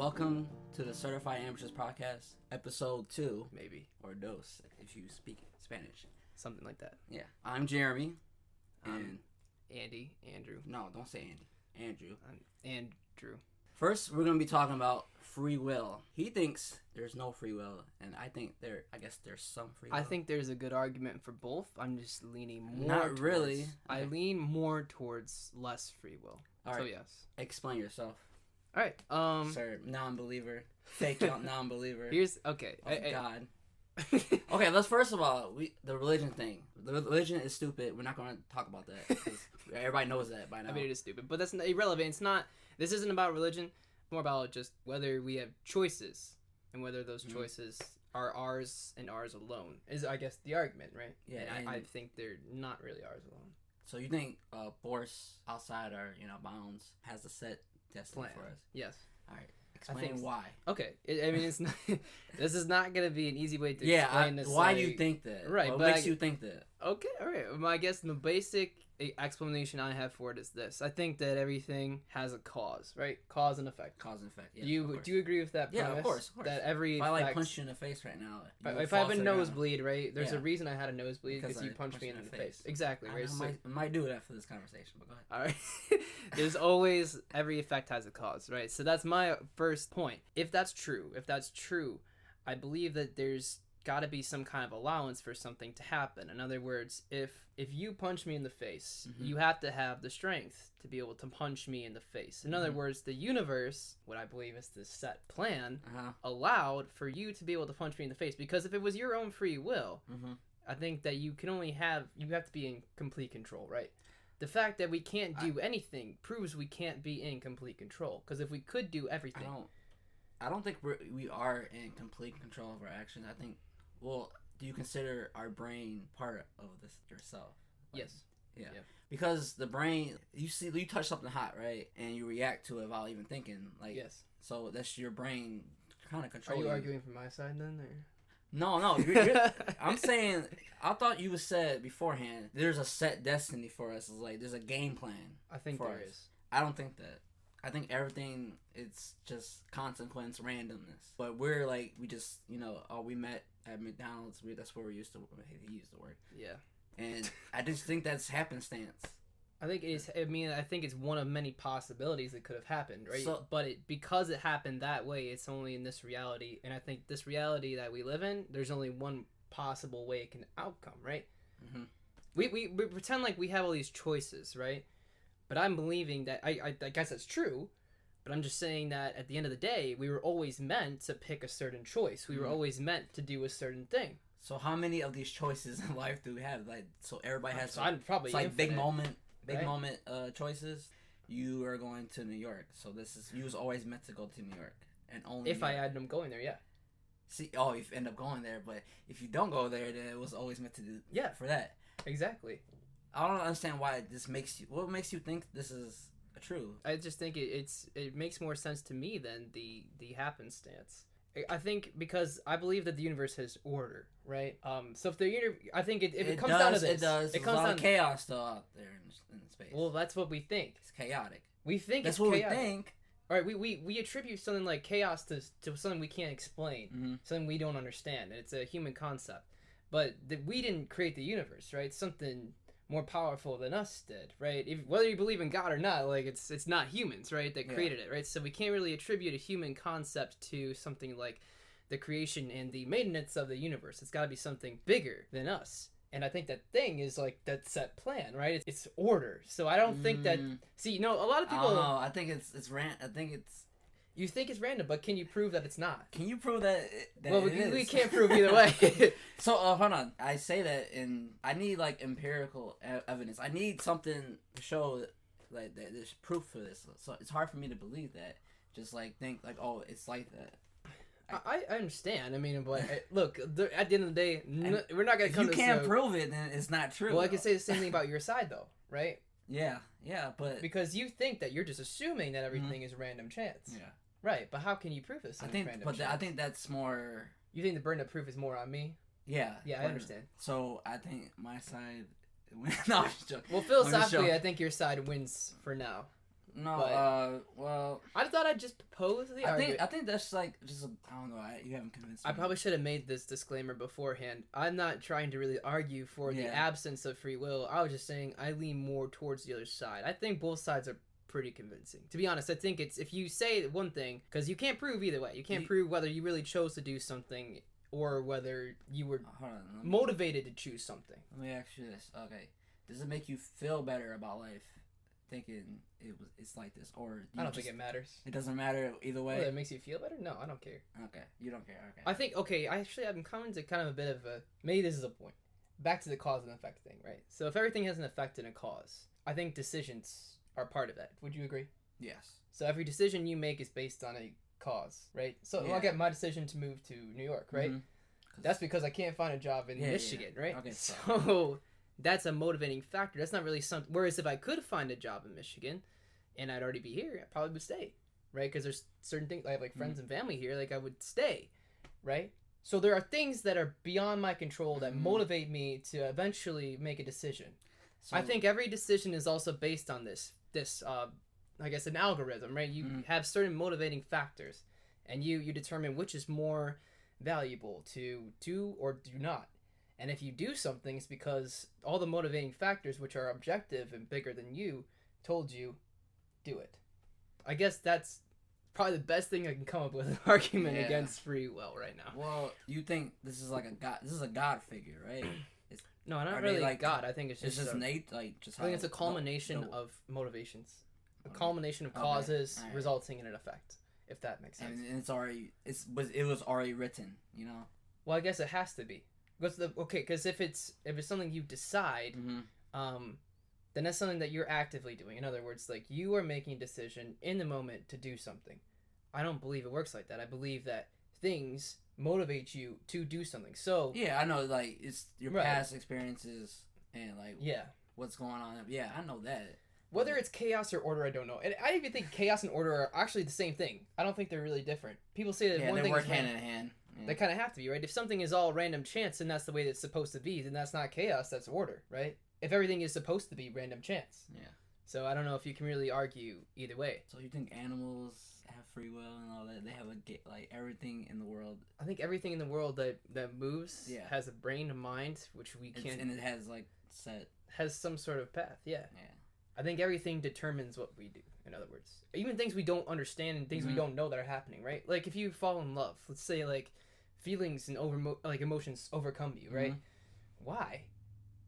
Welcome to the Certified Amateurs Podcast, episode 2, Maybe. or dos, if you speak Spanish. Something like that. Yeah. I'm Jeremy. And Andrew. No, don't say Andy. Andrew. Andrew. First, we're going to be talking about free will. He thinks there's no free will, and I think I guess there's some free will. I think there's a good argument for both. I'm just leaning more Not really. Okay. I lean more towards less free will. All right. So, yes. Explain yourself. All right. Sir, non-believer. Fake non-believer. Okay. God. Okay, let's first of all, the religion thing. The religion is stupid. We're not going to talk about that because everybody knows that by now. I mean, it is stupid, but that's not irrelevant. It's not. This isn't about religion. It's more about just whether we have choices and whether those choices are ours and ours alone. Is I guess the argument, right? Yeah, and I think they're not really ours alone. So you think force outside our bounds has a set destiny for us? Yes. All right. Explain why. Okay. It's not. This is not going to be an easy way to explain this. Why do you think that? Right. What makes you think that? Okay. All right. Well, I guess the basic explanation I have for it is this. I think that everything has a cause, right? Cause and effect. Cause and effect. Yeah. Do you agree with that premise? Yeah, of course. That every if I punch you in the face right now, if I have a nosebleed, right? There's a reason I had a nosebleed because you punched me in the face. Exactly. Right. I might do that for this conversation, but go ahead. All right. There's always every effect has a cause, right? So that's my first point. If that's true, I believe that there's got to be some kind of allowance for something to happen. In other words, if you punch me in the face, you have to have the strength to be able to punch me in the face. In other words, the universe, what I believe is the set plan, allowed for you to be able to punch me in the face. Because if it was your own free will, I think that you have to be in complete control, right? The fact that we can't do anything proves we can't be in complete control. Because if we could do everything, I don't think we are in complete control of our actions. I think. Well, do you consider our brain part of this yourself? Yes. Yeah. Because the brain, you touch something hot, right, and you react to it without even thinking. Like, yes. So that's your brain kind of controlling. Are you arguing for my side then, or? No. I'm saying. I thought you said beforehand. There's a set destiny for us. It's like there's a game plan. I think there is. I don't think that. I think everything, it's just consequence, randomness. But we're like, we just, we met at McDonald's. That's where we used to, he used the word. Yeah. And I just think that's happenstance. I think it is, I think it's one of many possibilities that could have happened, right? So, but because it happened that way, it's only in this reality. And I think this reality that we live in, there's only one possible way it can outcome, right? Mm-hmm. We pretend like we have all these choices, right? But I'm believing that, I guess that's true, but I'm just saying that at the end of the day, we were always meant to pick a certain choice. We were always meant to do a certain thing. So how many of these choices in life do we have? Like, so everybody has probably it's like infinite, big moment choices. You are going to New York, so you was always meant to go to New York, and only if I ended up going there, yeah. See, if you end up going there, but if you don't go there, then it was always meant to do for that. Exactly. I don't understand why this makes you. What makes you think this is true? I just think it makes more sense to me than the happenstance. I think because I believe that the universe has order, right? So if I think it comes down to this. It does. There's a lot of chaos though out there in space. Well, that's what we think. It's chaotic. We think that's it's what chaotic. we think. All right, we attribute something like chaos to something we can't explain, something we don't understand, and it's a human concept. But we didn't create the universe, right? Something more powerful than us did, right? Whether you believe in God or not, like it's not humans, right, that created it, right? So we can't really attribute a human concept to something like the creation and the maintenance of the universe. It's got to be something bigger than us. And I think that thing is like that set plan, right? It's order. So I don't think that. See, a lot of people. No, I think it's random. I think it's. You think it's random, but can you prove that it's not? Can you prove that? Well, we can't prove either way. So hold on. I say that, and I need like empirical evidence. I need something to show that there's proof for this. So it's hard for me to believe that. Just like think like, oh, it's like that. I understand. I mean, but look, at the end of the day, we're not gonna come. If you can't prove it, then it's not true. Well, I can say the same thing about your side, though, right? Yeah, but because you think that you're just assuming that everything is random chance. Yeah. Right, but how can you prove this? I think that's more. You think the burden of proof is more on me? Yeah. Yeah, I understand. So I think my side. No, I'm just joking. Well, philosophically, I think your side wins for now. No, well, I thought I'd just propose the argument. I think that's like just I don't know. You haven't convinced me. I probably should have made this disclaimer beforehand. I'm not trying to really argue for the absence of free will. I was just saying I lean more towards the other side. I think both sides are pretty convincing. To be honest, I think it's if you say one thing, because you can't prove either way. You can't prove whether you really chose to do something or whether you were motivated to choose something. Let me ask you this. Okay, does it make you feel better about life? Thinking it's like this, or I don't think it matters. It doesn't matter either way. Whether it makes you feel better? No, I don't care. Okay, you don't care. Okay. I think I'm coming to kind of a bit of a maybe this is a point. Back to the cause and effect thing, right? So if everything has an effect and a cause, I think decisions are part of that. Would you agree? Yes. So every decision you make is based on a cause, right? So I'll get my decision to move to New York, right? Mm-hmm. That's because I can't find a job in Michigan, right? Okay. So that's a motivating factor. That's not really something. Whereas if I could find a job in Michigan, and I'd already be here, I probably would stay, right? Because there's certain things I have like friends and family here, like I would stay, right? So there are things that are beyond my control that motivate me to eventually make a decision. So I think every decision is also based on this I guess an algorithm, right? You have certain motivating factors, and you determine which is more valuable to do or do not. And if you do something, it's because all the motivating factors, which are objective and bigger than you, told you, do it. I guess that's probably the best thing I can come up with an argument against free will right now. Well, you think this is like a God? This is a God figure, right? No, not really like God. I think it's just innate, like just. I think it's a culmination of motivations, a culmination of causes resulting in an effect. If that makes sense. And it was already written, you know. Well, I guess it has to be. Because if it's something you decide, then that's something that you're actively doing. In other words, like you are making a decision in the moment to do something. I don't believe it works like that. I believe that things motivate you to do something. So yeah, I know, like it's your past experiences and like what's going on. Yeah, I know that. Whether it's chaos or order, I don't know. And I even think chaos and order are actually the same thing. I don't think they're really different. People say that one they thing work hand in hand. Yeah. They kind of have to be, right? If something is all random chance and that's the way that it's supposed to be, then that's not chaos, that's order, right? If everything is supposed to be random chance. Yeah. So I don't know if you can really argue either way. So you think animals have free will and all that? They have like everything in the world? I think everything in the world that moves has a brain, a mind, which we can't... And it has has some sort of path, yeah. I think everything determines what we do, in other words. Even things we don't understand and things we don't know that are happening, right? Like if you fall in love, let's say like feelings and emotions overcome you, right? Why?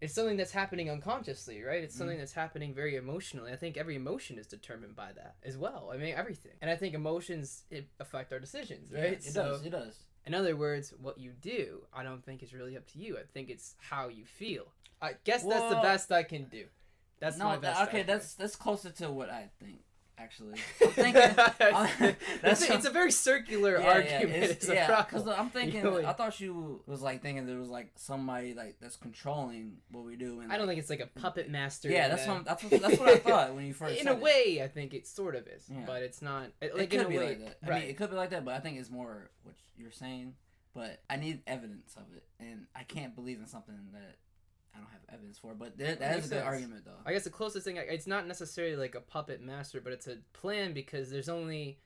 It's something that's happening unconsciously, right? It's something that's happening very emotionally. I think every emotion is determined by that as well. I mean, everything. And I think emotions affect our decisions, right? Yeah, it does. In other words, what you do, I don't think is really up to you. I think it's how you feel. I guess that's the best I can do. That's my best. Okay, that's closer to what I think. Actually, I'm thinking it's a very circular argument. Because I'm thinking, I thought she was like thinking there was like somebody like that's controlling what we do. And I don't think it's like a puppet master. Yeah, that's what I thought when you first. In a way, I think it sort of is, but it's not. It could be like that. I mean, it could be like that, but I think it's more what you're saying. But I need evidence of it, and I can't believe in something that I don't have evidence for, but that is a good argument, though. I guess the closest thing, it's not necessarily like a puppet master, but it's a plan because there's only,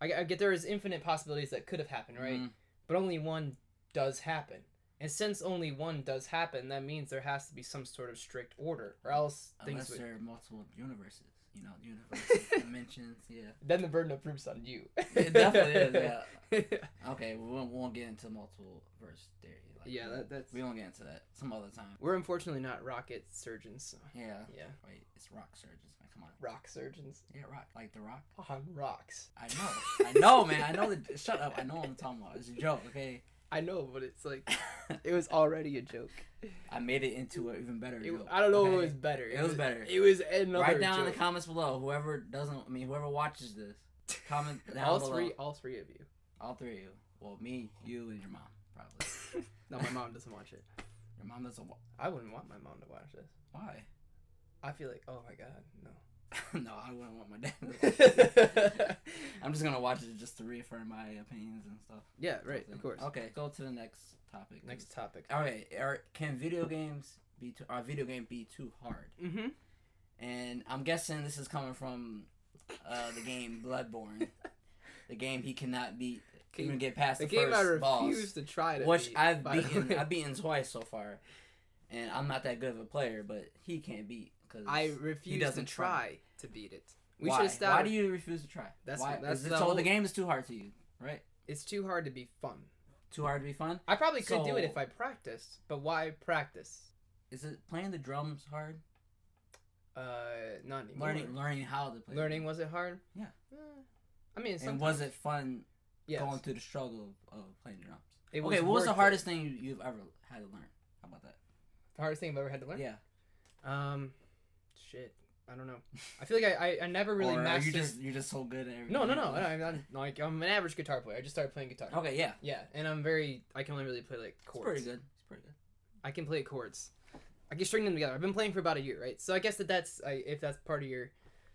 I get there is infinite possibilities that could have happened, right? But only one does happen. And since only one does happen, that means there has to be some sort of strict order, or else Unless there are multiple universes. You know, universes, dimensions, Then the burden of proof's on you. It definitely is, yeah. Okay, we won't get into multiple verse theory. That's... We won't get into that some other time. We're unfortunately not rocket surgeons. So. Yeah. Wait, it's rock surgeons, man. Come on. Rock surgeons? Yeah, rock. Like the rock? On rocks. I know, man. I know shut up. I know what I'm talking about. It's a joke, okay? I know, but it's like, it was already a joke. I made it into an even better joke. I don't know if it was better. It was better. It was another Write down joke. in the comments below. Whoever watches this, comment down below. All three of you. All three of you. Well, me, you, and your mom, probably. No, my mom doesn't watch it. Your mom doesn't watch? I wouldn't want my mom to watch this. Why? I feel like, oh my god, no. No, I wouldn't want my dad to watch it. I'm just gonna watch it just to reaffirm my opinions and stuff. Yeah, right, of course. Okay, go to the next topic. All right, can video game be too hard? Mm-hmm. And I'm guessing this is coming from the game Bloodborne, the game he cannot beat, even get past the game first boss. I refuse to try to which beat, I've beaten twice so far, and I'm not that good of a player, but he can't beat because I refuse to try to beat it. We should establish. Why do you refuse to try? That's the game is too hard to you, right? It's too hard to be fun. Too hard to be fun? I probably could do it if I practiced, but why practice? Is it playing the drums hard? Not anymore. Learning how to play. Learning, was it hard? Yeah. I mean, and was it fun? Yes. Going through the struggle of playing drums. What was the hardest thing you've ever had to learn? How about that? The hardest thing I've ever had to learn? Yeah. Shit. I don't know. I feel like I never really mastered. You're just so good at everything. No. I'm an average guitar player. I just started playing guitar. Okay, yeah. Yeah, and I can only really play like chords. It's pretty good. I can play chords. I can string them together. I've been playing for about a year, right? So I guess that's if that's part of your.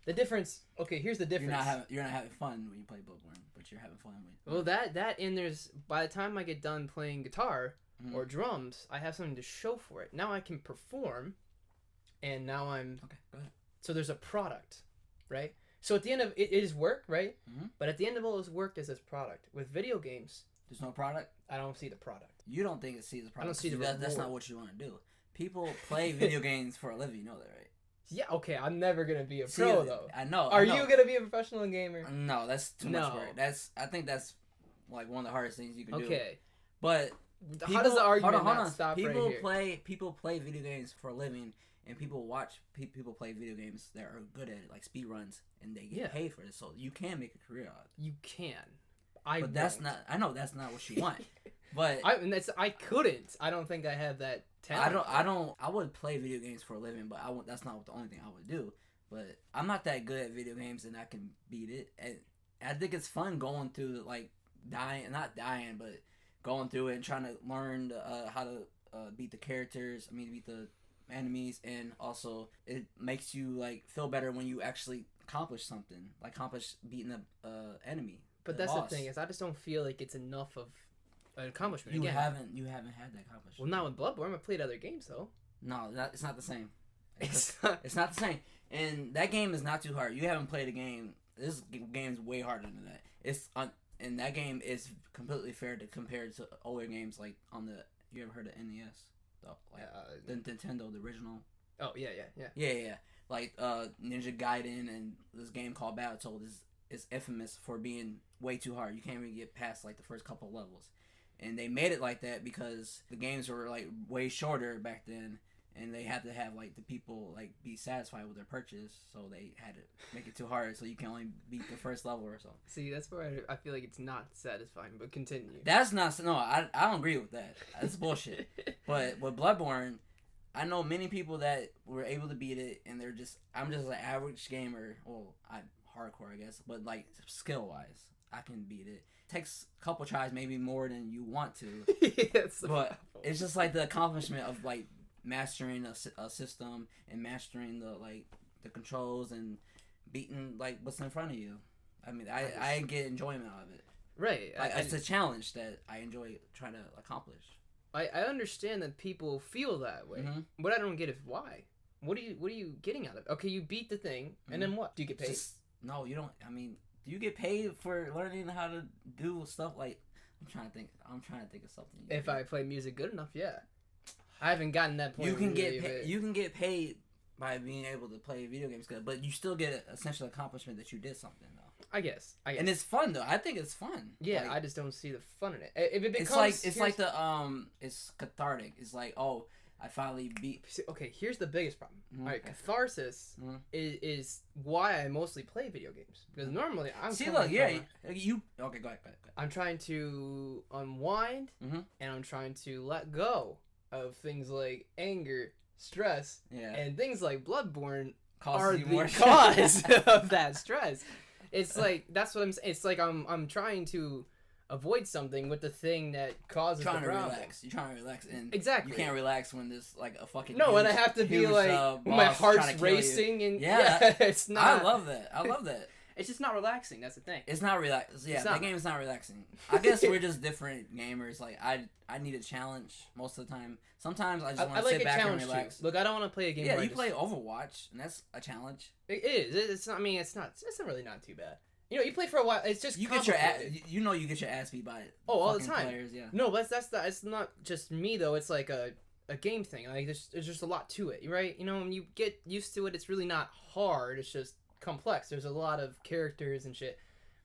The difference. Okay, here's the difference. You're not having fun when you play Bloodborne, but you're having fun when. Well, that and there's by the time I get done playing guitar or drums, I have something to show for it. Now I can perform, and now I'm. Okay, go ahead. So there's a product, right? So at the end of it is work, right? Mm-hmm. But at the end of all this work is this product. With video games, there's no product. I don't see the product. You don't think it sees the product. I don't see the reward. That's not what you want to do. People play video games for a living. You know that, right? Yeah. Okay. I'm never gonna be a pro though. I know. Are you gonna be a professional gamer? No, that's too much work. I think that's like one of the hardest things you can do. Okay. But how does the argument not stop people right here? People play video games for a living. And people watch people play video games that are good at it, like speed runs, and they get paid for it. So you can make a career out of it. You can. But that's not. I know that's not what you want. But I couldn't. I don't think I have that talent. I would play video games for a living, but that's not the only thing I would do. But I'm not that good at video games, and I can beat it. And I think it's fun going through like not dying, but going through it and trying to learn how to beat the characters. Beat the enemies, and also it makes you like feel better when you actually accomplish something, like beating the enemy. But that's the thing is, I just don't feel like it's enough of an accomplishment. You haven't had that accomplishment. Well, not with Bloodborne. I've played other games though. No, it's not the same. It's not the same. And that game is not too hard. You haven't played a game. This game's way harder than that. And that game is completely fair to compare to older games like on the. You ever heard of NES? The Nintendo, the original. Oh yeah. Like Ninja Gaiden and this game called Battletoads is infamous for being way too hard. You can't even get past like the first couple of levels, and they made it like that because the games were like way shorter back then, and they had to have like the people like be satisfied with their purchase, so they had to make it too hard so you can only beat the first level or something. See, that's where I feel like it's not satisfying, but continue. That's not I don't agree with that. That's bullshit. But with Bloodborne, I know many people that were able to beat it, and I'm just an average gamer. Well, I'm hardcore, I guess, but like skill wise, I can beat it. Takes a couple tries, maybe more than you want to. But it's just like the accomplishment of like mastering a system and mastering the controls and beating like what's in front of you. I get enjoyment out of it. Right. It's a challenge that I enjoy trying to accomplish. I understand that people feel that way. Mm-hmm. What I don't get is why. What are you getting out of it? Okay, you beat the thing, and then what? Do you get paid? No, you don't. Do you get paid for learning how to do stuff like? I'm trying to think of something. If I play music good enough, yeah. I haven't gotten that point. You can get paid by being able to play video games good, but you still get an essential accomplishment that you did something though. I guess. And it's fun though. I think it's fun. Yeah, I just don't see the fun in it. If it becomes, it's cathartic. It's like, oh, I finally beat. Okay, here's the biggest problem. All right, catharsis is why I mostly play video games, because normally I'm. See, look, you. Okay, go ahead. I'm trying to unwind, and I'm trying to let go of things like anger, stress, and things like Bloodborne are the cause of that stress. It's like that's what I'm saying. It's like I'm trying to avoid something with the thing that causes the problem. You're trying to relax, and exactly you can't relax when there's like a fucking and I have to be like my heart's racing and it's not. I love that. It's just not relaxing. That's the thing. It's not relaxing. Yeah, It's not. that game is not relaxing. I guess we're just different gamers. Like I need a challenge most of the time. Sometimes I just want to sit back and relax. Too. Look, I don't want to play a game. Yeah, where you play Overwatch, and that's a challenge. It is. It's not. I mean, it's not. It's really not too bad. You know, you play for a while. It's just you get your ass. You get your ass beat by it. Oh, all the time. Players, yeah. No, but it's not just me though. It's like a game thing. Like there's just a lot to it, right? You know, when you get used to it, it's really not hard. It's just complex. There's a lot of characters and shit,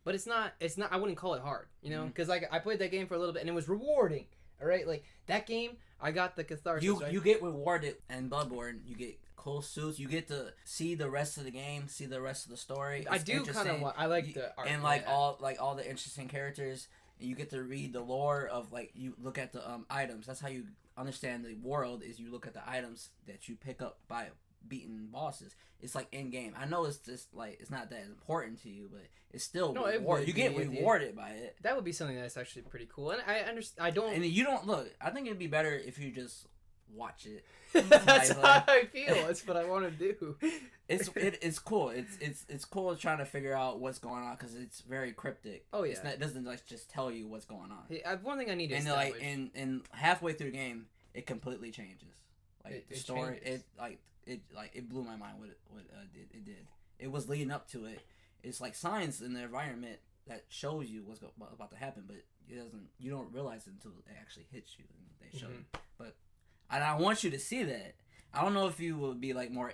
but it's not. I wouldn't call it hard. You know, because like I played that game for a little bit and it was rewarding. All right, like that game, I got the catharsis. You get rewarded in Bloodborne. You get cool suits. You get to see the rest of the game, see the rest of the story. I do kind of. I like the art and like all the interesting characters. And you get to read the lore of like you look at the items. That's how you understand the world. Is you look at the items that you pick up by beating bosses. It's like in game. I know it's just like it's not that important to you, but it's still you get rewarded by it. That would be something that's actually pretty cool. And I understand. I don't. And you don't look. I think it'd be better if you just watch it. That's how I feel. That's what I want to do. It's cool. It's cool trying to figure out what's going on because it's very cryptic. Oh yeah, it doesn't like just tell you what's going on. Hey, one thing I need to establish. Like in halfway through the game, it completely changes. Like the story, changes. it blew my mind what it did. It was leading up to it. It's like science in the environment that shows you what's about to happen, but it doesn't. You don't realize it until it actually hits you and they show you. But I want you to see that. I don't know if you will be like more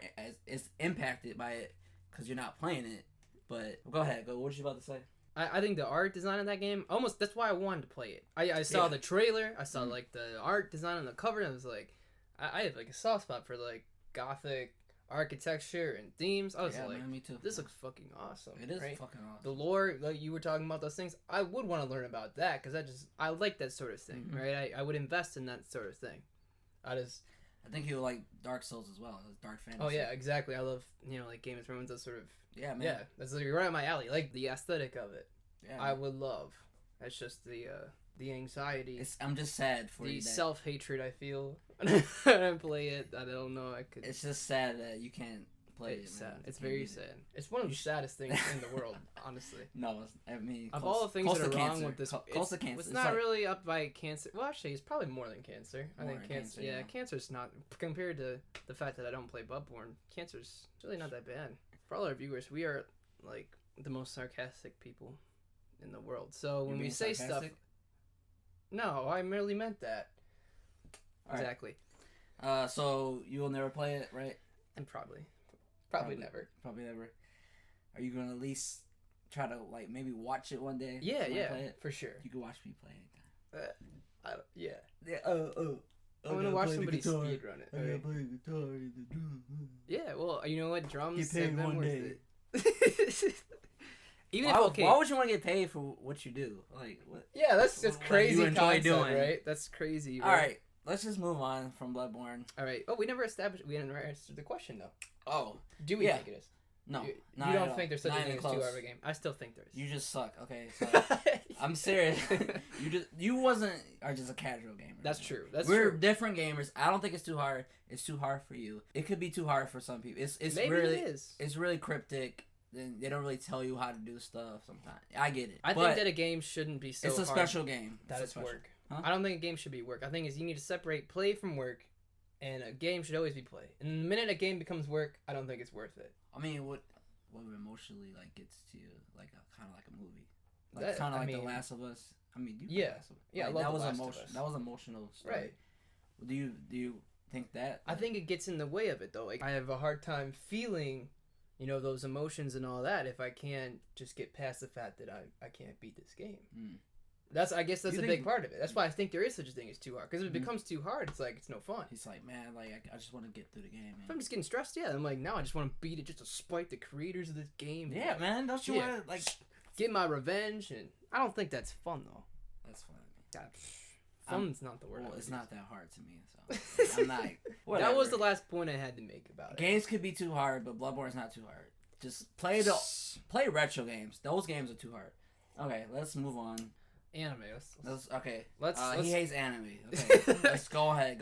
as impacted by it because you're not playing it. But go ahead. What were you about to say? I think the art design in that game that's why I wanted to play it. I saw the trailer. I saw like the art design on the cover, and I was like, I have like a soft spot for like gothic architecture and themes. I was like, man, me too. This looks fucking awesome. It is right? fucking awesome. The lore, like you were talking about those things, I would want to learn about that because I like that sort of thing, right? I would invest in that sort of thing. I think you like Dark Souls as well. Dark fantasy. Oh yeah, exactly. I love like Game of Thrones. That sort of man. Yeah, that's like right up my alley. Like the aesthetic of it. Yeah, I would love. It's just the anxiety. I'm just sad for you. The self-hatred I feel when I play it. I don't know. It's just sad that you can't play it. It's sad. It's very sad. It's one of the saddest things in the world, honestly. No, I mean, of all the things that are wrong with this, close to cancer. It's not really up by cancer. Well, actually, it's probably more than cancer. I think cancer. Yeah, cancer's not compared to the fact that I don't play Bloodborne. Cancer's really not that bad. For all our viewers, we are like the most sarcastic people in the world. So when we say stuff, no, I merely meant that. All exactly. Right. So you will never play it, right? And probably never. Probably never. Are you gonna at least try to like maybe watch it one day? Yeah, play it? For sure. You can watch me play anytime. Yeah. Yeah. I'm gonna watch somebody speed run it. I gotta play guitar and the drum. Yeah, well, you know what? Drums get paid one day. Even why would you want to get paid for what you do? Like, what? Yeah, that's just crazy. You enjoy doing, right? That's crazy. Right? All right, let's just move on from Bloodborne. All right. Oh, we never answered the question though. Oh, do we think it is? No, you don't think there's such a thing as 2 hour game? I still think there is. You just suck. Okay, so I'm serious. You are just a casual gamer. That's true. We're different gamers. I don't think it's too hard. It's too hard for you. It could be too hard for some people. Maybe really, it is. It's really cryptic. Then they don't really tell you how to do stuff sometimes. I get it. I think that a game shouldn't be so hard. It's a special game. That is work. Huh? I don't think a game should be work. I think you need to separate play from work, and a game should always be play. And the minute a game becomes work, I don't think it's worth it. I mean, what emotionally like gets to you, like kind of like a movie, like kind of like The Last of Us. I mean, yeah, like, that was emotional. That was emotional story. Right. Do you think that? I think it gets in the way of it though. Like I have a hard time feeling, those emotions and all that if I can't just get past the fact that I can't beat this game. I guess that's a big part of it. That's why I think there is such a thing as too hard. Because if it becomes too hard, it's like it's no fun. He's like, man, like I just want to get through the game. Man. If I'm just getting stressed, I'm like, no, I just want to beat it just to spite the creators of this game. Yeah, like, man, don't you want to like get my revenge? And I don't think that's fun though. That's fun. Fun's not the word. Well, it's not that hard to me, so I'm not. Whatever. That was the last point I had to make about it. Games could be too hard, but Bloodborne's not too hard. Just play retro games. Those games are too hard. Okay, let's move on. Anime. Let's he hates anime. Okay, let's go ahead.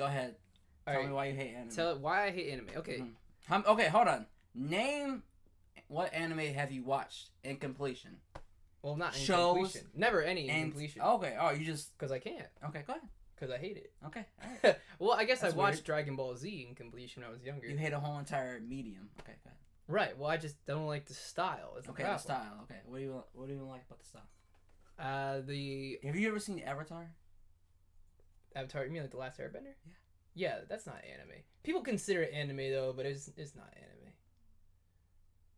Tell me why you hate anime. Tell it why I hate anime. Okay. Okay, hold on. Name what anime have you watched in completion? Well, not in Shows completion. Never any in completion. Okay. Oh, you just because I can't. Okay, go ahead. Because I hate it. Okay. All right. Well, I guess That's I watched weird. Dragon Ball Z in completion when I was younger. You hate a whole entire medium. Okay, go ahead. Right. Well, I just don't like the style. It's Okay, the style. Okay. What do you like about the style? Have you ever seen Avatar? Avatar, you mean like The Last Airbender? Yeah. Yeah, that's not anime. People consider it anime though, but it's not anime.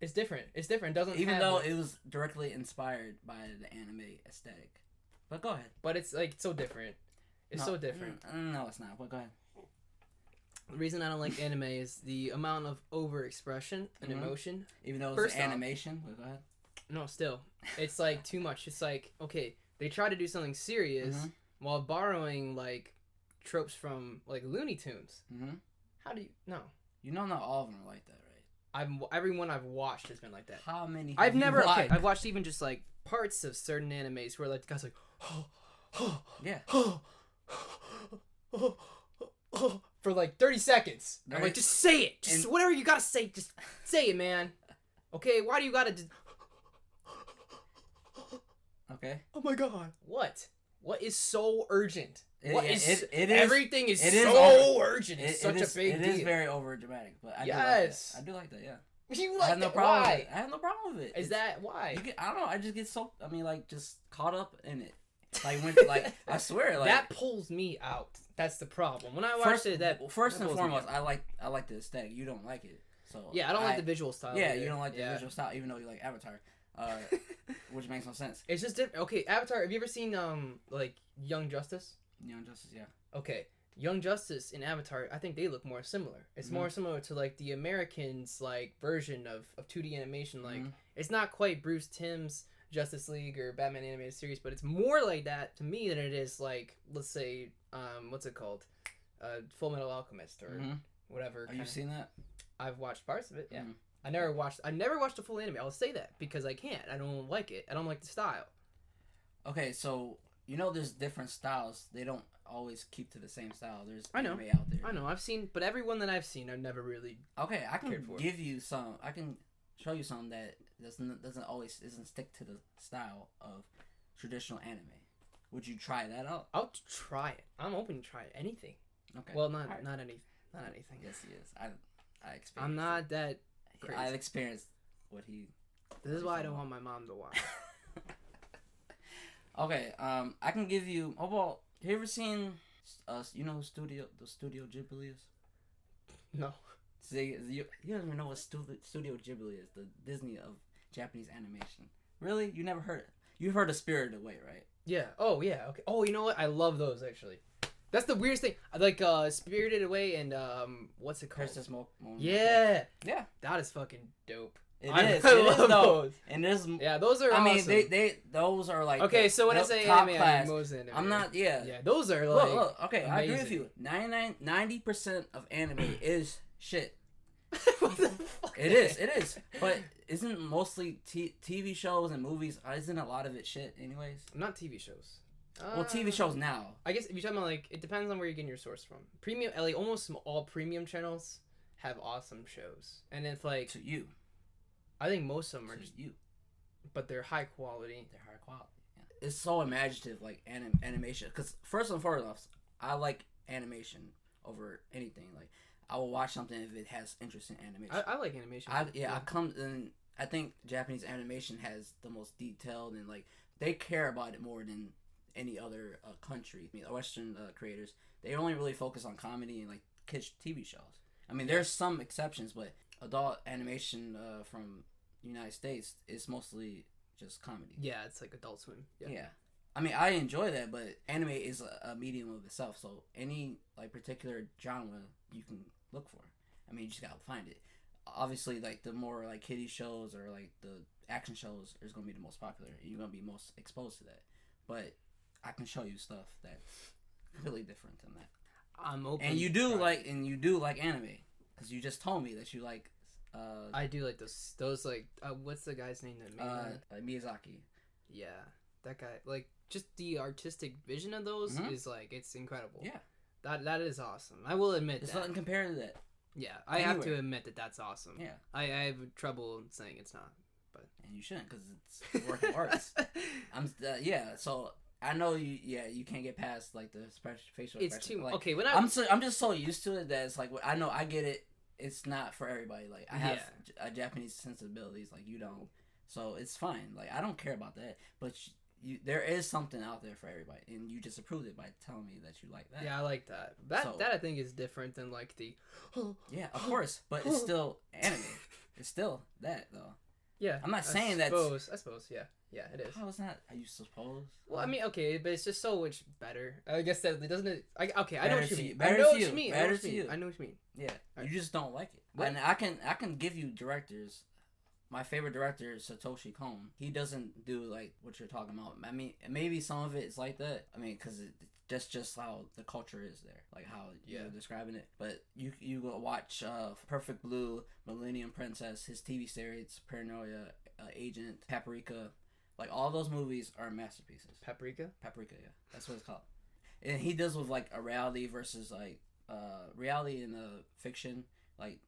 It's different. It's different. It doesn't Even though it was directly inspired by the anime aesthetic. But go ahead. But it's like so different. It's so different. No, it's not. But go ahead. The reason I don't like anime is the amount of overexpression and emotion. Even though it's an animation. But go ahead. No, still. It's like too much. It's like, okay, they try to do something serious while borrowing like tropes from like Looney Tunes. How do you no? You know not all of them are like that, right? Everyone I've watched has been like that. How many? I've watched even just like parts of certain animes where like the guy's like, yeah, for like 30 seconds. I'm like, just say it. Just whatever you gotta say, just say it, man. Okay, why do you gotta? Okay. Oh my god. What? What is so urgent? Everything is so urgent. It's such a big deal. It is very over dramatic, but I do like that. Yeah. You I like have no that? problem Why? with it. I have no problem with it. Is that why? I don't know. I just get so. I mean, like, just caught up in it. Like when, like I swear, like that pulls me out. That's the problem. When I watched first and foremost, I like the aesthetic. You don't like it, so yeah, I don't like the visual style. Yeah, you don't like the visual style, even though you like Avatar, which makes no sense. It's just different. Okay, Avatar. Have you ever seen like Young Justice? Young Justice, yeah. Okay, Young Justice in Avatar, I think they look more similar. It's more similar to like the Americans like version of 2D animation. Like it's not quite Bruce Timm's Justice League or Batman animated series, but it's more like that to me than it is like, let's say, what's it called, Full Metal Alchemist or whatever. Have you seen that? I've watched parts of it. Yeah, I never watched the full anime. I'll say that because I can't. I don't like it. I don't like the style. Okay, so you know there's different styles. They don't always keep to the same style. There's anime out there. I know. I've seen, but everyone that I've seen, I've never really. Okay, I can give you some. I can show you some that doesn't stick to the style of traditional anime. Would you try that out? I'll try it. I'm open to try anything. Okay. Well, not anything. Yes, he is. I experienced. I'm not that crazy. I've experienced what he. This is why I don't want my mom to watch. Okay. I can give you. Oh well. Have you ever seen? You know who Studio Ghibli is? No. See, you don't even know what Studio Ghibli is. The Disney of Japanese animation. Really? You never heard it? You've heard of Spirited Away, right? Yeah. Oh yeah. Okay. Oh, you know what? I love those actually. That's the weirdest thing. Like Spirited Away and what's it called? Princess Mononoke. Yeah. Yeah. That is fucking dope. I love those. And there's those are. I awesome. mean, those are like okay. So when I say anime, I mean most anime. I'm not. Yeah. Yeah. Those are like. Look. Okay, amazing. I agree with you. 90% of anime is shit. What the fuck? It is. But isn't mostly TV shows and movies? Isn't a lot of it shit, anyways? Not TV shows. Well, TV shows now. I guess if you're talking about like, it depends on where you're getting your source from. Premium, like almost all premium channels have awesome shows, and it's like to you. I think most of them are to just you, but they're high quality. They're high quality. Yeah. It's so imaginative, like animation. Because first and foremost, I like animation over anything. Like I will watch something if it has interesting animation. I like animation. I think Japanese animation has the most detailed and like they care about it more than any other country. I mean, Western creators, they only really focus on comedy and like kids TV shows. I mean, there's some exceptions, but adult animation from the United States is mostly just comedy. Yeah, it's like Adult Swim. Yeah. I mean, I enjoy that, but anime is a medium of itself, so any like particular genre you can look for. I mean, you just gotta find it. Obviously, like the more like kiddie shows or like the action shows is gonna be the most popular. You're gonna be most exposed to that. But I can show you stuff that's really different than that. I'm open. And you do like anime because you just told me that you like. I do like those like what's the guy's name that made that? Miyazaki. Yeah, that guy. Like just the artistic vision of those is like it's incredible. Yeah, that is awesome. I will admit it's that. nothing compared to that. Yeah, I have to Anywhere. admit that that's awesome. Yeah. I have trouble saying it's not. And you shouldn't, because it's work of arts. So I know you can't get past like the facial It's expression. too Like, okay. I'm just so used to it that it's like I know I get it. It's not for everybody. Like I have a Japanese sensibilities, like you don't, so it's fine. Like I don't care about that, but there is something out there for everybody, and you just approved it by telling me that you like that. Yeah, I like that. That I think is different than like the. Yeah, of course, but it's still anime. It's still that though. Yeah, I'm not saying that. I suppose, yeah, it is. How is that? Are you suppose? Well, I mean, okay, but it's just so much better. I guess that it doesn't. I know what you mean. Better to you. I know what you mean. Yeah, right. You just don't like it. What? And I can give you directors. My favorite director is Satoshi Kon. He doesn't do like what you're talking about. I mean, maybe some of it is like that. I mean, because that's just how the culture is there, like how you're describing it. But you go watch Perfect Blue, Millennium Princess, his TV series, Paranoia, Agent, Paprika. Like all those movies are masterpieces. Paprika, yeah, that's what it's called. And he deals with like a reality versus like reality and fiction, like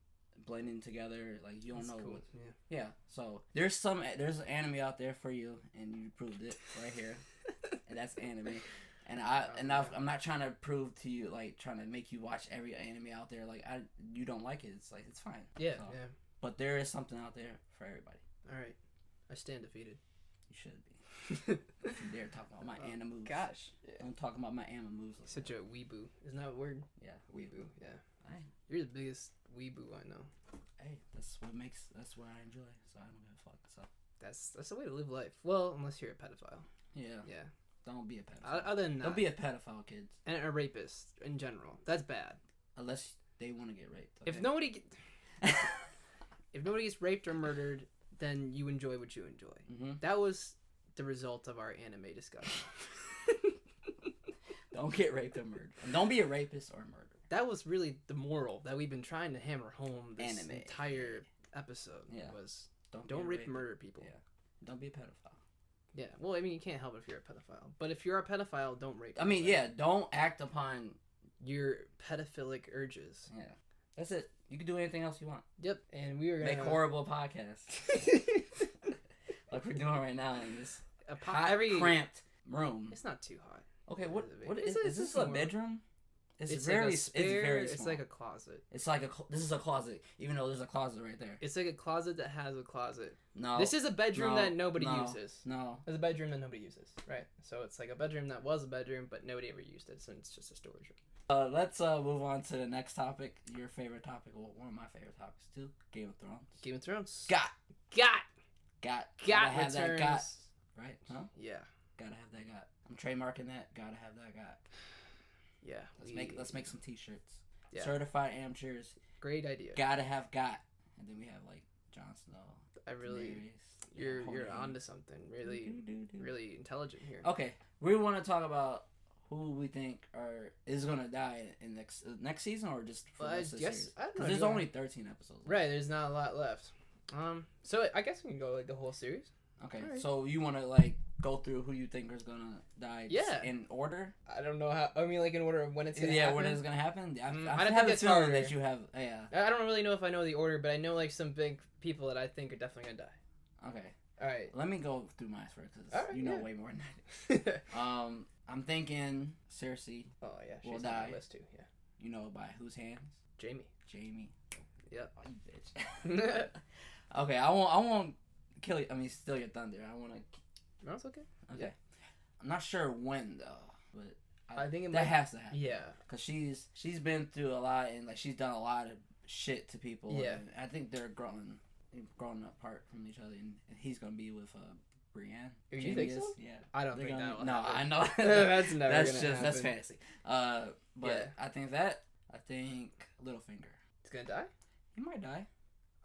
blending together. Like you don't know. Cool. Yeah. So there's an anime out there for you, and you proved it right here, and that's anime. And I'm not trying to prove to you, like trying to make you watch every anime out there. Like you don't like it. It's like it's fine. Yeah, so, yeah. But there is something out there for everybody. All right, I stand defeated. You should be. If you dare talk about my anime moves. Gosh, Don't talk about my anime moves. Like such a weeboo. Isn't that a word? Yeah, weeboo. Yeah. Hey. You're the biggest weeboo I know. Hey, that's what I enjoy. So I don't give a fuck. So that's the way to live life. Well, unless you're a pedophile. Yeah. Yeah. Don't be a pedophile. Other than that, don't be a pedophile, kids. And a rapist in general. That's bad. Unless they want to get raped. Okay? If nobody gets raped or murdered, then you enjoy what you enjoy. Mm-hmm. That was the result of our anime discussion. Don't get raped or murdered. And don't be a rapist or murderer. That was really the moral that we've been trying to hammer home this entire episode. Yeah. Was don't rape and murder people. Yeah. Don't be a pedophile. Yeah. Well, I mean, you can't help it if you're a pedophile. But if you're a pedophile, don't rape. I mean, don't act upon your pedophilic urges. Yeah. That's it. You can do anything else you want. Yep. And we are gonna make horrible podcasts. Like we're doing right now in this cramped room. It's not too hot. Okay, what is this a bedroom? It's very small. It's like a closet. It's like this is a closet, even though there's a closet right there. It's like a closet that has a closet. No. This is a bedroom that nobody uses. No. It's a bedroom that nobody uses, right? So it's like a bedroom that was a bedroom, but nobody ever used it, so it's just a storage room. Let's move on to the next topic. Your favorite topic, well, one of my favorite topics too. Game of Thrones. Game of Thrones. Got returns. That got. Right? Huh? Yeah. Gotta have that got. I'm trademarking that. Gotta have that got. Yeah. Let's make some t-shirts. Yeah. Certified amateurs. Great idea. Gotta have got. And then we have like Jon Snow. You're onto something really intelligent here. Okay, we want to talk about who we think is gonna die in next season, or just for this series. Because there's only 13 episodes left. Right, there's not a lot left. So I guess we can go like the whole series. Okay, right. So you want to like go through who you think is gonna die? Yeah. In order. I don't know how. I mean, like in order of when it's gonna happen. Yeah, when it's gonna happen. I don't think it's harder that you have. Yeah. I don't really know if I know the order, but I know like some big people that I think are definitely gonna die. Okay. All right. Let me go through mine first, because you know way more than I do. I'm thinking Cersei. Oh yeah, she's on my list too. Yeah. You know by whose hands? Jamie. Yep. Oh, you bitch. Okay, I won't kill you. I mean, steal your thunder. I want to. No, it's okay. Okay. Yeah. I'm not sure when though, but I think that has to happen. Yeah. Because she's been through a lot, and like she's done a lot of shit to people. Yeah. And I think they're growing apart from each other, and he's gonna be with Brienne. You think so? Yeah. I don't think that will No, happen. I know. That's never gonna happen. That's fantasy. But yeah. I think Littlefinger. He's gonna die? He might die.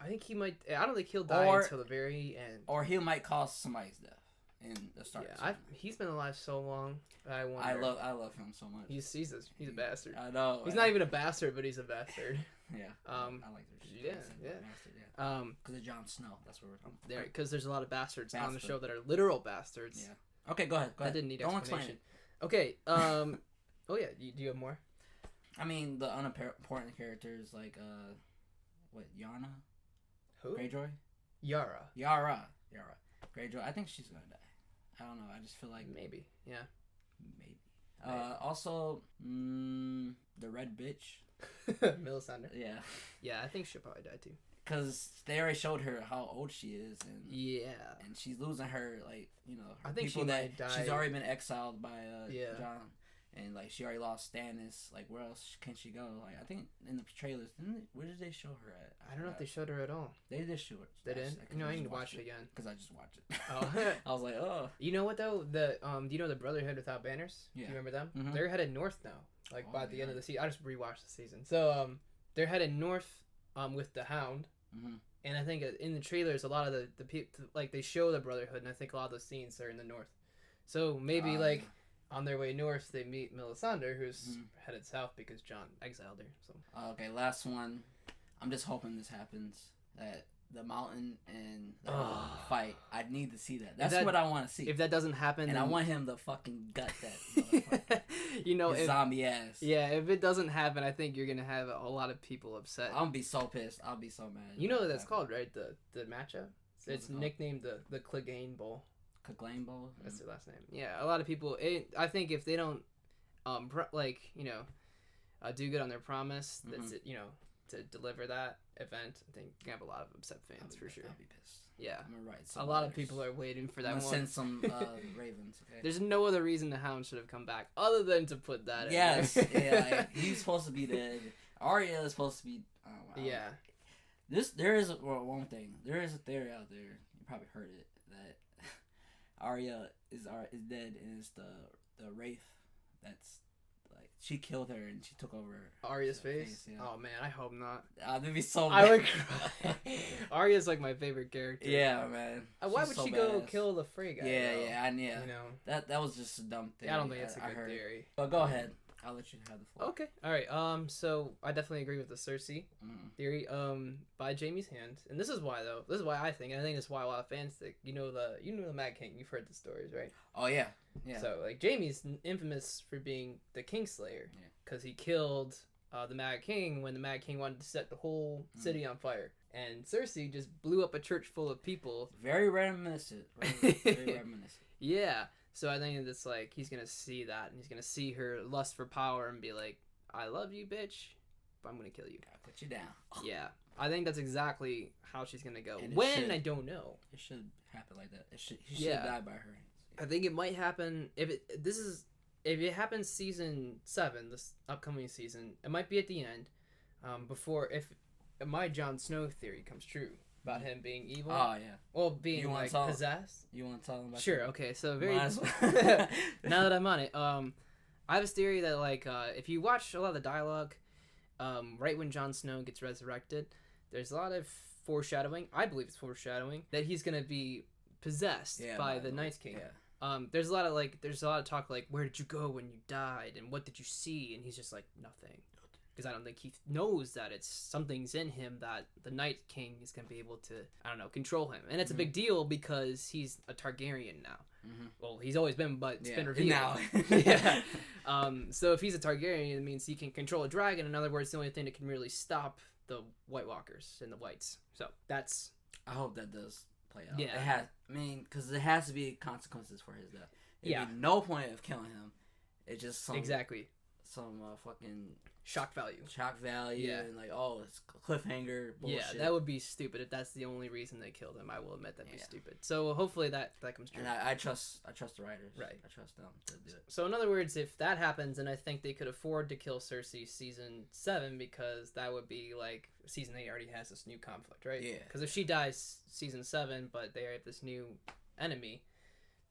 I think he might. I don't think he'll die until the very end. Or he might cause somebody's death in the start. Yeah, he's been alive so long. I wonder. I love him so much. He's a bastard. I know. He's not even a bastard, but he's a bastard. Yeah. I like this. Yeah. Bastard, yeah. Because of Jon Snow. That's what we're talking about. There, because there's a lot of bastards on the show that are literal bastards. Yeah. Okay, go ahead. That didn't need explanation. Okay. Oh yeah. Do you have more? I mean, the unimportant characters like what, Yana? Who? Greyjoy? Yara. Yara. Greyjoy. I think she's gonna die. I don't know. I just feel like Maybe. Yeah. maybe. Also, the red bitch. Melisandre. Yeah. Yeah, I think she'll probably die too. Because they already showed her how old she is, and and she's losing her, like, you know, her I think people she that might die. she's already been exiled by Yeah. John, and like she already lost Stannis. Like, where else can she go? Like, I think in the trailers, where did they show her at? I don't know if they showed her at all. They did show her. They didn't. I need to watch it again. Because I just watched it. Oh. I was like, oh. You know what though? Do you know the Brotherhood Without Banners? Yeah. Do you remember them? Mm-hmm. They're headed north now. Like by the end of the season, I just rewatched the season. So they're headed north with the Hound. Mm-hmm. And I think in the trailers, a lot of the people, like, they show the Brotherhood, and I think a lot of those scenes are in the north. So maybe, on their way north, they meet Melisandre, who's headed south because Jon exiled her. So okay, last one. I'm just hoping this happens. That the Mountain and the fight. I need to see that. That's what I want to see. If that doesn't happen, and then... I want him to fucking gut that motherfucker. You know, his zombie ass. Yeah, if it doesn't happen, I think you're gonna have a lot of people upset. I'm gonna be so pissed. I'll be so mad. You know what that's called, right? The matchup. It's nicknamed the Clegane Bowl. Clegane Bowl. That's their last name. Yeah, a lot of people. I think if they don't, do good on their promise, that's it. You know, to deliver that event, I think you have a lot of upset fans for sure. I'll be pissed. Yeah, I'm gonna write a lot of people are waiting for that I'm one. gonna send some ravens. Okay. There's no other reason the Hound should have come back other than to put that. Yes, in there. yeah, like, he's supposed to be dead. Arya is supposed to be. Yeah. There is one thing. There is a theory out there. You probably heard it that Arya is dead, and it's the Wraith that's. She killed her and she took over Arya's face? Yeah. Oh man, I hope not. That'd be so bad. I would cry. Arya's like my favorite character. Yeah, man. Why would she go kill the Frey guy? Yeah. You know, that was just a dumb thing. Yeah, I don't think it's a good theory. But go ahead. I'll let you have the floor. Okay. All right. So I definitely agree with the Cersei theory. By Jaime's hand, and this is why though. This is why I think. And I think it's why a lot of fans think. You know the Mad King. You've heard the stories, right? Oh yeah. Yeah. So like Jaime's infamous for being the Kingslayer, because he killed the Mad King when the Mad King wanted to set the whole city on fire, and Cersei just blew up a church full of people. Very reminiscent. Very reminiscent. Yeah. So I think it's like he's gonna see that, and he's gonna see her lust for power and be like, "I love you, bitch, but I'm gonna kill you." Gotta put you down. Yeah, I think that's exactly how she's gonna go. When, I don't know. It should happen like that. He should die by her hands. I think it might happen if it happens season 7, this upcoming season. It might be at the end, before if my Jon Snow theory comes true. About him being evil. Oh yeah. Well, being like possessed. You want to tell him about? Sure. Okay. So now that I'm on it, I have a theory that if you watch a lot of the dialogue, right when Jon Snow gets resurrected, there's a lot of foreshadowing. I believe it's foreshadowing that he's gonna be possessed by the Night King. Yeah. There's a lot of talk like, where did you go when you died, and what did you see? And he's just like, nothing. Because I don't think he knows that it's something's in him that the Night King is going to be able to, control him. And it's a big deal because he's a Targaryen now. Mm-hmm. Well, he's always been, but it's been revealed. Now. Yeah. So if he's a Targaryen, it means he can control a dragon. In other words, the only thing that can really stop the White Walkers and the Whites. So that's... I hope that does play out. Yeah. Because there has to be consequences for his death. There'd be no point of killing him. It's just some... Exactly. Some fucking... Shock value, and it's cliffhanger bullshit. Yeah, that would be stupid if that's the only reason they killed him. I will admit that'd be stupid. So hopefully that comes true. And I trust the writers. Right. I trust them to do it. So in other words, if that happens, then I think they could afford to kill Cersei season 7, because that would be like season 8 already has this new conflict, right? Yeah. Because if she dies season 7, but they have this new enemy,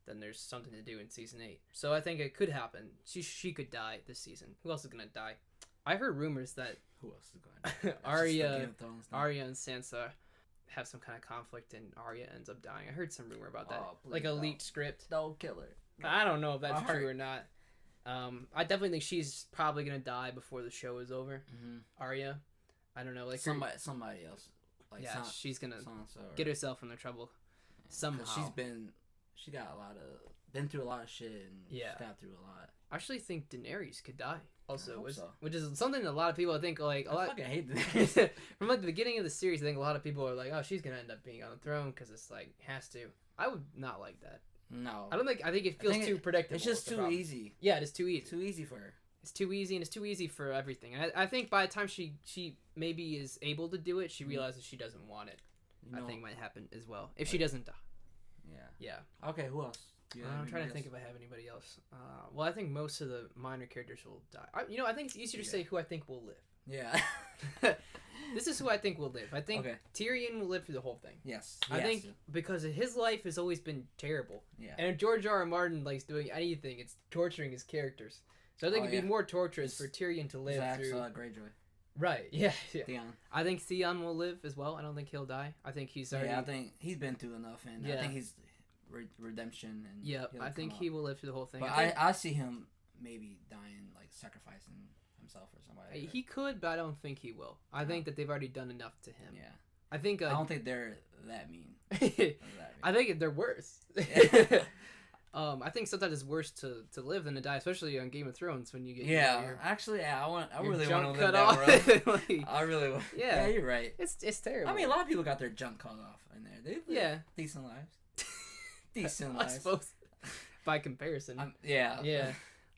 then there's something to do in season 8. So I think it could happen. She could die this season. Who else is gonna die? I heard rumors that who else is going to Arya and Sansa have some kind of conflict, and Arya ends up dying. I heard some rumor about that, like a leaked script. Don't kill her. I don't know if that's true or not. I definitely think she's probably gonna die before the show is over. Mm-hmm. Arya, I don't know, like somebody else. Like she's gonna get herself into trouble somehow. She got been through a lot of shit, and she's got through a lot. I actually think Daenerys could die. Also, hope so. which is something that a lot of people I think like I fucking hate this. from like the beginning of the series. I think a lot of people are like, "Oh, she's gonna end up being on the throne because it's like has to." I would not like that. No, I don't think. I think it feels too predictable. It's just too easy. Yeah, it is too easy. Too easy for her. It's too easy, and it's too easy for everything. And I think by the time she maybe is able to do it, she realizes she doesn't want it. I think might happen as well if she doesn't die. Yeah. Okay, who else? I'm trying to think if I have anybody else. Well, I think most of the minor characters will die. I think it's easier to say who I think will live. Yeah. This is who I think will live. I think Tyrion will live through the whole thing. Yes. I think because his life has always been terrible. Yeah. And if George R. R. Martin likes doing anything, it's torturing his characters. So I think it'd be more torturous for Tyrion to live through. Greyjoy. Right. Yeah. Theon. I think Theon will live as well. I don't think he'll die. I think he's already. Yeah, I think he's been through enough, and I think he's redemption. And yeah, I think he will live through the whole thing. But I see him maybe dying, like sacrificing himself or somebody. He could, but I don't think he will. I think that they've already done enough to him. Yeah. I think. I don't think they're that mean. I think they're worse. I think sometimes it's worse to live than to die, especially on Game of Thrones when you get actually, I really want to cut live off. that road. I really want. Yeah, you're right. It's terrible. I mean, a lot of people got their junk cut off in there. They live decent lives. Decent lives. I suppose by comparison. Yeah.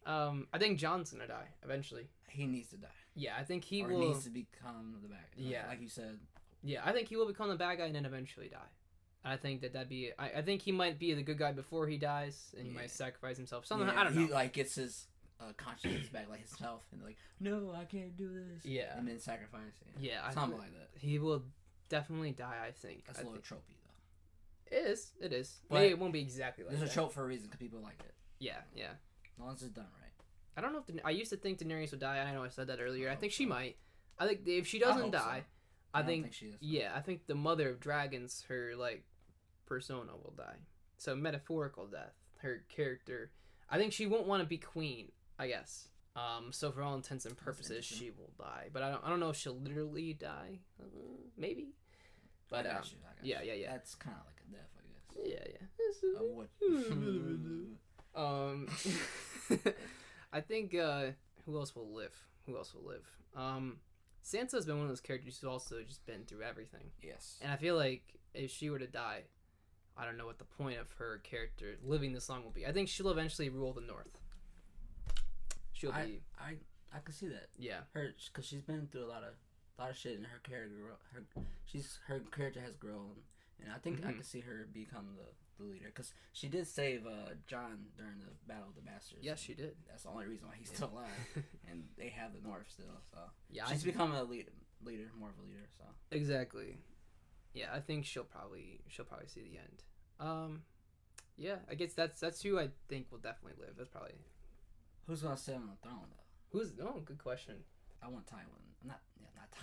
I think Jon's gonna die eventually. He needs to die. Yeah, I think he will. He needs to become the bad guy. Yeah, like you said. Yeah, I think he will become the bad guy and then eventually die. I think that'd be. I think he might be the good guy before he dies, and he might sacrifice himself. Something I don't know. He like gets his consciousness back, like himself, and like, no, I can't do this. Yeah, and then sacrifice. Yeah, something like that. He will definitely die. I think that's a little tropey though. It is. But maybe it won't be exactly like that. There's a trope for a reason because people like it. Yeah. As long as it's done right. I don't know if I used to think Daenerys would die. I know I said that earlier. I think she might. I think if she doesn't die, I think she is. Yeah, I think the Mother of Dragons, her like persona, will die. So metaphorical death. Her character. I think she won't want to be queen. I guess. So for all intents and purposes, she will die. But I don't know if she'll literally die. Maybe. But I got you. Yeah. That's kind of like a death, I guess. Yeah. I think who else will live? Sansa's been one of those characters who's also just been through everything. Yes. And I feel like if she were to die, I don't know what the point of her character living this long will be. I think she'll eventually rule the North. She'll be. I can see that. Yeah. Because she's been through a lot of shit, and her character, her character has grown, and I think I can see her become the leader. Because she did save Jon during the Battle of the Bastards. Yes, she did. That's the only reason why he's still alive, and they have the North still. So yeah, she's become a leader, more of a leader. So exactly. Yeah, I think she'll probably see the end. Yeah, I guess that's who I think will definitely live. That's probably. Who's gonna sit on the throne though? Good question. I want Tywin. Not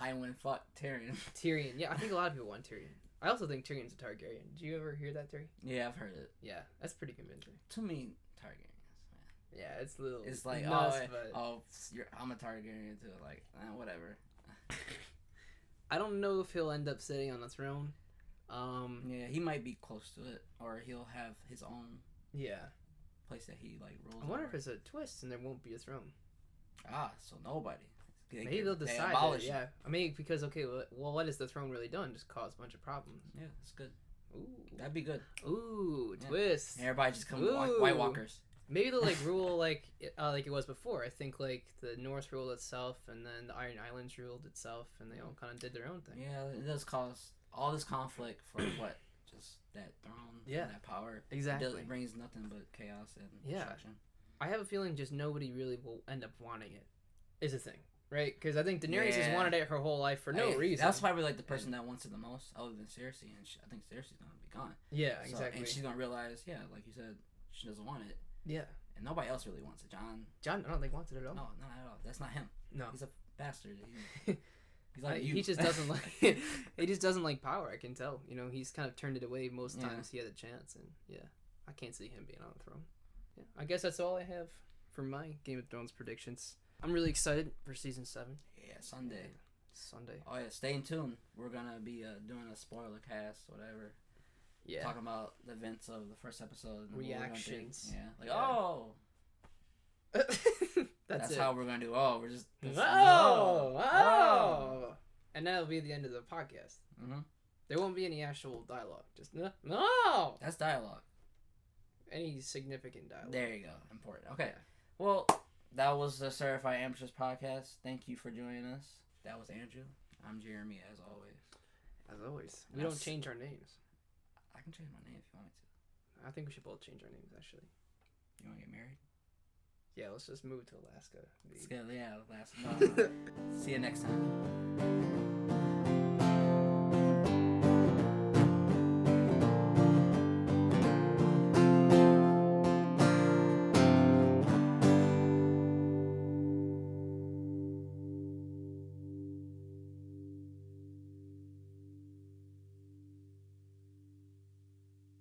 Tywin. Fuck Tyrion. Tyrion. Yeah, I think a lot of people want Tyrion. I also think Tyrion's a Targaryen. Did you ever hear that theory? Yeah, I've heard it. Yeah, that's pretty convincing. Too many Targaryens, man. Yeah, it's a little. It's like nuts, I'm a Targaryen too. Like whatever. I don't know if he'll end up sitting on the throne. Yeah, he might be close to it, or he'll have his own. Yeah. Place that he like rules. I wonder if it's a twist and there won't be a throne. So nobody. Maybe they'll decide it. Yeah. I mean, because what has the throne really done? Just caused a bunch of problems. Yeah, that's good. Ooh, that'd be good. Ooh, twist. Everybody just comes White Walkers. Maybe they'll rule like it was before. I think like the North ruled itself, and then the Iron Islands ruled itself, and they all kind of did their own thing. Yeah, it does cause all this conflict for what? Just that throne. Yeah. That power. Exactly. It brings nothing but chaos and destruction. I have a feeling just nobody really will end up wanting it. Is a thing. Right? Because I think Daenerys has wanted it her whole life for no reason. That's probably like the person that wants it the most, other than Cersei, and I think Cersei's gonna be gone. Yeah, exactly. And she's gonna realize, like you said, she doesn't want it. Yeah. And nobody else really wants it. Jon, I don't think wants it at all. No, not at all. That's not him. No, he's a bastard. He's like you. He just doesn't like. He just doesn't like power. I can tell. He's kind of turned it away most times he had a chance, and I can't see him being on the throne. Yeah, I guess that's all I have for my Game of Thrones predictions. I'm really excited for season 7. Yeah, Sunday. Oh yeah, stay tuned. We're gonna be doing a spoiler cast, whatever. Yeah. Talking about the events of the first episode. Reactions. That's that's how we're gonna do. Oh, we're just. Oh. And that'll be the end of the podcast. Mm-hmm. There won't be any actual dialogue. Just no. That's dialogue. Any significant dialogue. There you go. Important. Okay. Yeah. Well, that was the Certified Amateurs podcast. Thank you for joining us. That was Andrew. I'm Jeremy, as always. As always. We don't change our names. I can change my name if you want me to. I think we should both change our names, actually. You want to get married? Yeah, let's just move to Alaska. Yeah, Alaska. See you next time.